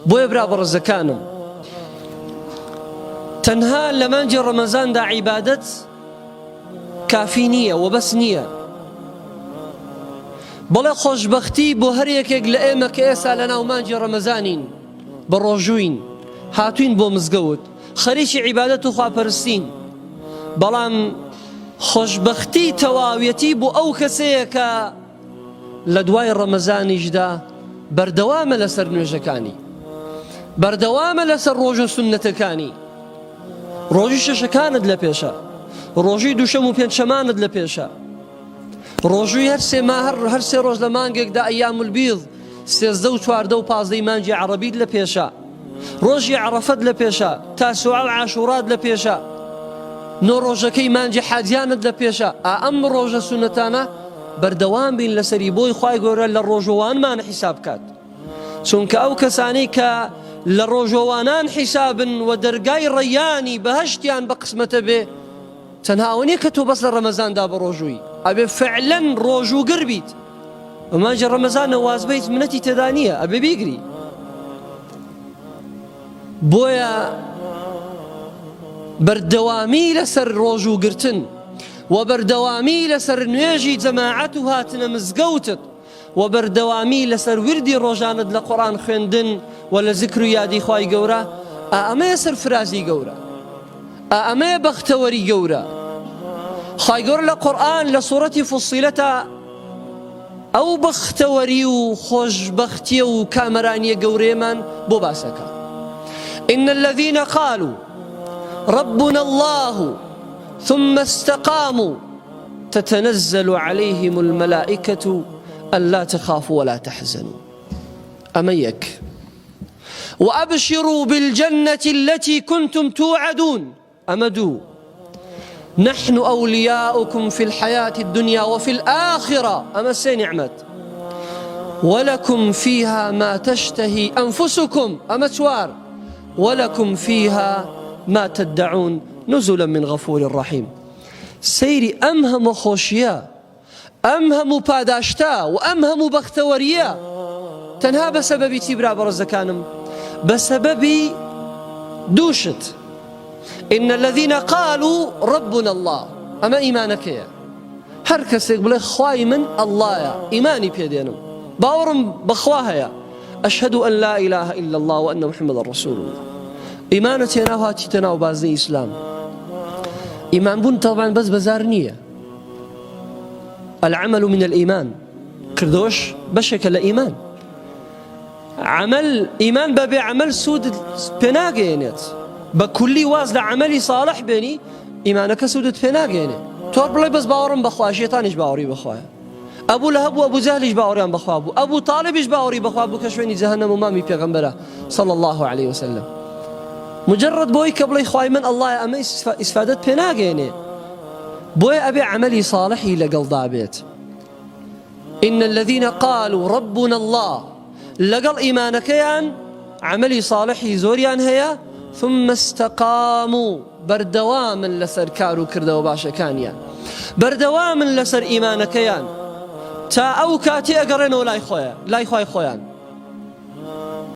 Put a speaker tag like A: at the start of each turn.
A: بۆیە برا بەڕێزەکانم تەنها لە مانجی ڕەمەزاندا عیبادەت کافی نییە و بەس نییە، بەڵێ خۆشبەختی بۆ هەر یەکێک لە ئێمە کە ئێستا لە ناو مانجی ڕەمەزانین، بە ڕۆژووین، هاتوین بۆ مزگەوت، خەریکی عیبادەت و خواپەرستین، بەڵام خۆشبەختی تەواویەتی بۆ ئەو کەسەیە کە لە دوای ڕەمەزانیشدا بەردەوامە لەسەر نوێژەکانی، بەردەوامە لەسەر ڕۆژە سوننەتەکانی، ڕۆژی شەشەکانت لە پێشە، ڕۆژی دووشەم و پێنجشەمانت لە پێشە، ڕۆژووی هەر سێ ڕۆژ لە مانگێکدا ئەیام البیض 13 و 14 و 15 مانگی عەرەبیت لە پێشە، ڕۆژی عەرەفەت لە پێشە، تاسوعا و عاشوڕات لە پێشە، نۆ ڕۆژەکەی مانجی حاجیانت لە پێشە. ئەم ڕۆژە سونەتانە بەردەوام بین لەسەری بۆی خوای گەورە لە ڕۆژەوانمان حیساب کات، چونکە ئەو کەسانەی کە لە ڕۆژەوانان حیسابن و دەرگای ڕەیانی بەهەشتیان بە قسمەتە بێ، تەنها ئەوە نییە کە تۆ بەس لە ڕەمەزاندا بە ڕۆژووی، ئەبێ فعلەن ڕۆژووگر بیت. ئەمانجی ڕەمەزانە وازبەیت منەتی تێدا نییە، ئەبێ بیگری. بۆیە بەردەوامی لەسەر ڕۆژووگرتن و بەردەوامی لەسەر نوێژی جەماعەت و هاتنە مزگەوتت و بەردەوامی لەسەر وردی ڕۆژانت لە قورئان خوێندن و لە ذکر و یادی خوای گەورە، ئەمەیە سەرفرازی گەورە، ئەمەیە بەختەوەری گەورە. خوای گەورە لە قورئان لە سوورەتی فوسیلەتە ئەو بەختەوەری و خۆشبەختیە و کامەرانیە گەورەیەمان بۆ باسەکە. إن الذين قالوا ربنا الله ثم استقاموا تتنزل عليهم الملائكة ألا تخافوا ولا تحزنوا أميك وأبشروا بالجنة التي كنتم توعدون أمدوا نحن أولياؤكم في الحياة الدنيا وفي الآخرة أمسي نعمت ولكم فيها ما تشتهي أنفسكم أمتوار ولكم فيها ما تدعون نزلا من غفور رحيم. سيري أمهم خوشيا أمهم باداشتا وأمهم بختوريا تنها بسبب تبرا برزكانم بسبب دوشت. إن الذين قالوا ربنا الله أما إيمانك يا هركس يقول خواي من الله يا إيماني بيدينم باورم بخواها يا أشهد أن لا إله إلا الله وأن محمد رسول الله. إيمانتي أنا هاتي تناو بازني إسلام إيمان بون طبعا بس بزارنية العمل من الإيمان كردوش بشكل إيمان عمل إيمان بابي عمل سود بناقينت بكل وازل عملي صالح بيني إيمانك سودت بناقينت تور بلاي بس باورم بخوا شيطانش باوري بخوا أبو لهب وأبو جهلش باوريان بخوا أبو طالبش باوري بخوا أبو كشفيني جهنم ومامي بيغمبره صلى الله عليه وسلم مجرد بوي قبل خواي من الله أما استفادت بناقيني بوي أبي عملي صالحي لقل ضابط. إن الذين قالوا ربنا الله لقل إيمانك يان عملي صالحي زوريان هيا ثم استقاموا بردواما لسر كارو كردو باشا كانيان بردواما لسر إيمانك يان تا أو كاتي أقرنو لا يخويا خويان